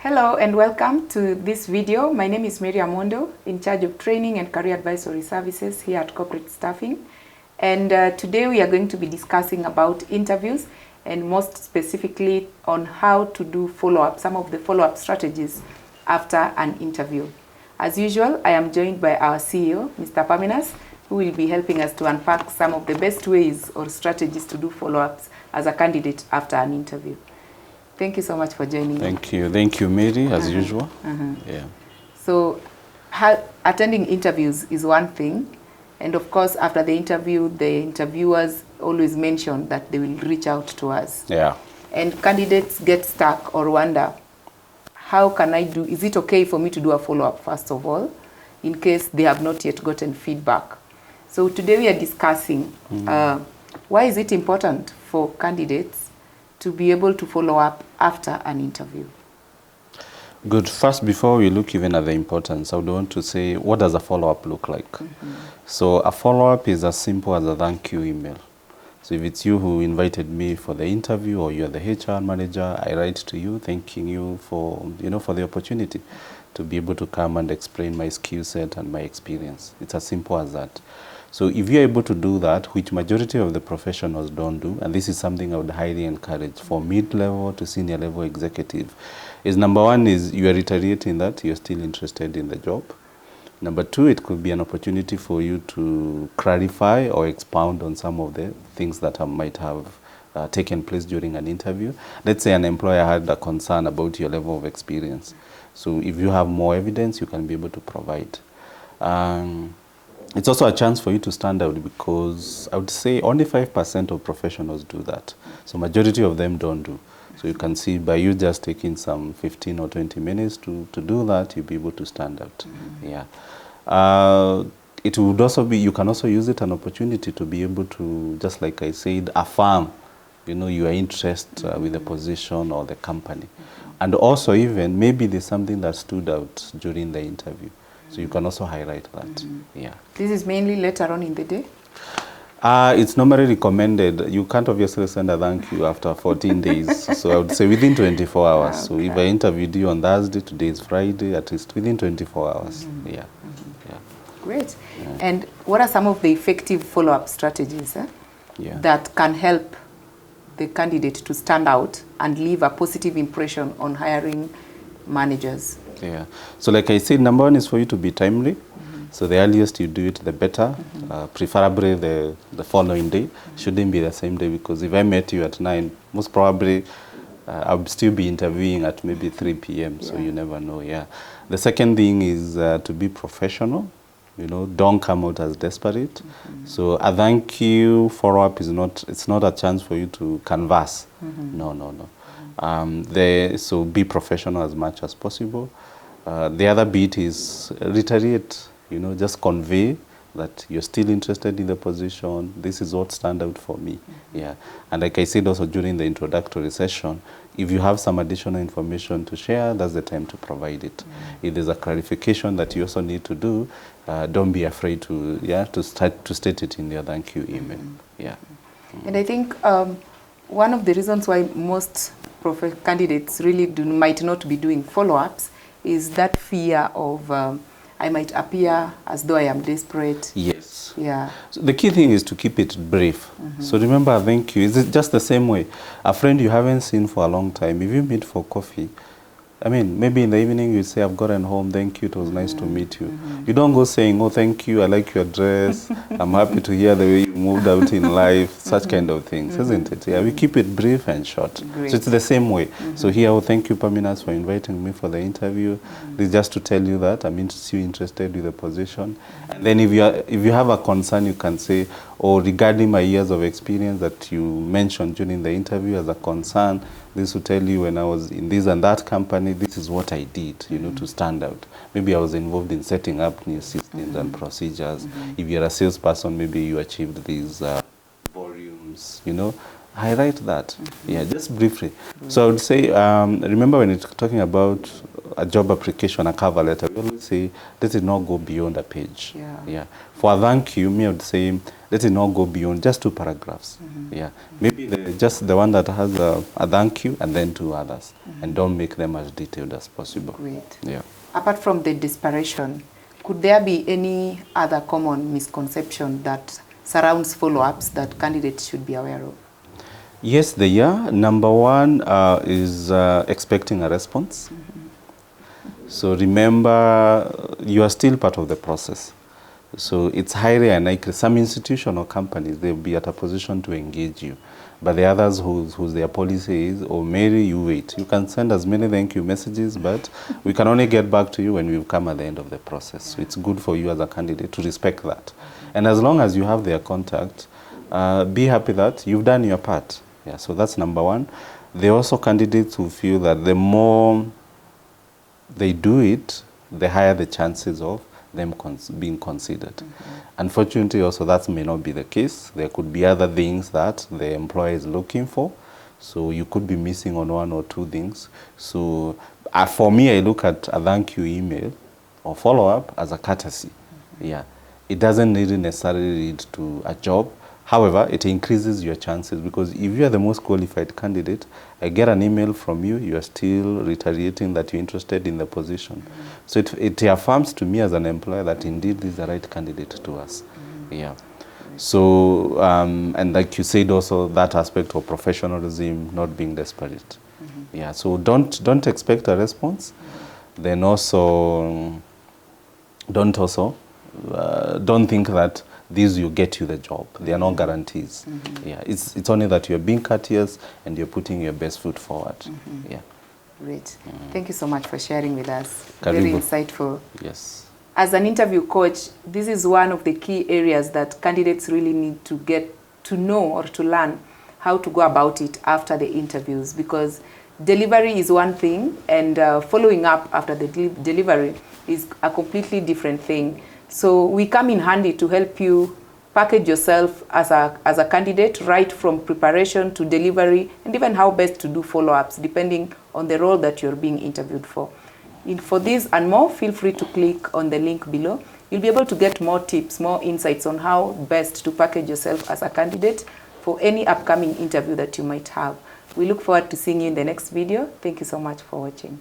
Hello and welcome to this video. My name is Mary Amondo, in charge of training and career advisory services here at Corporate Staffing. And today we are going to be discussing about interviews and most specifically on how to do follow-up, some of the follow-up strategies after an interview. As usual, I am joined by our CEO, Mr. Paminas, who will be helping us to unpack some of the best ways or strategies to do follow-ups as a candidate after an interview. Thank you so much for joining me. Thank you, Mary, as usual. Yeah. So, attending interviews is one thing, and of course, after the interview, the interviewers always mention that they will reach out to us. Yeah. And candidates get stuck or wonder, how can I do? Is it okay for me to do a follow-up first of all, in case they have not yet gotten feedback? So today we are discussing why is it important for candidates to be able to follow up after an interview? Good. First, before we look even at the importance, I would want to say, what does a follow-up look like? So a follow-up is as simple as a thank you email. So if it's you who invited me for the interview or you're the HR manager, I write to you thanking you for, for the opportunity to be able to come and explain my skill set and my experience. It's as simple as that. So if you're able to do that, which majority of the professionals don't do, and this is something I would highly encourage for mid-level to senior level executive, is number one is you are reiterating that you're still interested in the job. Number two, it could be an opportunity for you to clarify or expound on some of the things that might have taken place during an interview. Let's say an employer had a concern about your level of experience. So if you have more evidence, you can be able to provide. It's also a chance for you to stand out because I would say only 5% of professionals do that. So majority of them don't do. So you can see by you just taking some 15 or 20 minutes to do that, you'll be able to stand out. Yeah. It would also be, you can also use it an opportunity to be able to, just like I said, affirm, your interest with the position or the company. And also even, maybe there's something that stood out during the interview. So you can also highlight that. Yeah. This is mainly later on in the day? It's normally recommended. You can't obviously send a thank you after 14 days. So I would say within 24 hours. Okay. So if I interviewed you on Thursday, today is Friday, at least within 24 hours. Yeah. Yeah. Great. Yeah. And what are some of the effective follow-up strategies that can help the candidate to stand out and leave a positive impression on hiring managers? Yeah. So like I said, number one is for you to be timely. So the earliest you do it, the better. Preferably the following day. Shouldn't be the same day, because if I met you at 9, most probably I'll still be interviewing at maybe 3 p.m. So you never know. Yeah. The second thing is to be professional. Don't come out as desperate. So a thank you follow-up is it's not a chance for you to canvass. No. So be professional as much as possible. The other bit is reiterate, just convey that you're still interested in the position. This is what stands out for me. Yeah. And like I said also during the introductory session, if you have some additional information to share, that's the time to provide it. If there's a clarification that you also need to do, don't be afraid to state it in your thank you email. Yeah. And I think one of the reasons why most candidates really might not be doing follow-ups is that fear of I might appear as though I am desperate. Yes. Yeah. So the key thing is to keep it brief. So remember, thank you. It's just the same way. A friend you haven't seen for a long time, if you meet for coffee, maybe in the evening you say, I've gotten home, thank you, it was nice to meet you. You don't go saying, oh, thank you, I like your dress, I'm happy to hear the way you moved out in life, such kind of things, isn't it? Yeah, we keep it brief and short. Great. So it's the same way. So here, oh, thank you, Paminas, for inviting me for the interview. This is just to tell you that I'm still interested with the position. And then if you have a concern, you can say, oh, regarding my years of experience that you mentioned during the interview as a concern, this will tell you when I was in this and that company, this is what I did, to stand out. Maybe I was involved in setting up new systems and procedures. If you're a salesperson, maybe you achieved these volumes, highlight that. Yeah, just briefly. So I would say, remember when it's talking about a job application, a cover letter, we always say, let it not go beyond a page. Yeah. For a thank you, me I would say, let it not go beyond just 2 paragraphs. Maybe just the one that has a thank you and then 2 others. And don't make them as detailed as possible. Great. Yeah. Apart from the desperation, could there be any other common misconception that surrounds follow-ups that candidates should be aware of? Yes, they are. Number 1 is expecting a response. So remember, you are still part of the process. So it's highly unlikely. Some institution or companies, they'll be at a position to engage you. But the others whose their policy is, oh, Mary, you wait. You can send as many thank you messages, but we can only get back to you when we've come at the end of the process. So it's good for you as a candidate to respect that. And as long as you have their contact, be happy that you've done your part. Yeah, so that's number 1. There are also candidates who feel that the more they do it, the higher the chances of them being considered. Unfortunately, also that may not be the case. There could be other things that the employer is looking for. So you could be missing on 1 or 2 things. So for me, I look at a thank you email or follow-up as a courtesy. Yeah, it doesn't really necessarily lead to a job. However, it increases your chances, because if you are the most qualified candidate, I get an email from you, you are still reiterating that you're interested in the position. So it affirms to me as an employer that indeed this is the right candidate to us. Yeah. So, and like you said also, that aspect of professionalism, not being desperate. Yeah, so don't expect a response. Then also, don't think that these will get you the job. They are not guarantees. Yeah, it's only that you're being courteous and you're putting your best foot forward. Yeah. Great. Thank you so much for sharing with us. Karibu. Very insightful. Yes. As an interview coach, this is one of the key areas that candidates really need to get to know or to learn how to go about it after the interviews, because delivery is one thing and following up after the delivery is a completely different thing. So we come in handy to help you package yourself as a candidate, right from preparation to delivery, and even how best to do follow-ups depending on the role that you're being interviewed for. For this and more, feel free to click on the link below. You'll be able to get more tips, more insights on how best to package yourself as a candidate for any upcoming interview that you might have. We look forward to seeing you in the next video. Thank you so much for watching.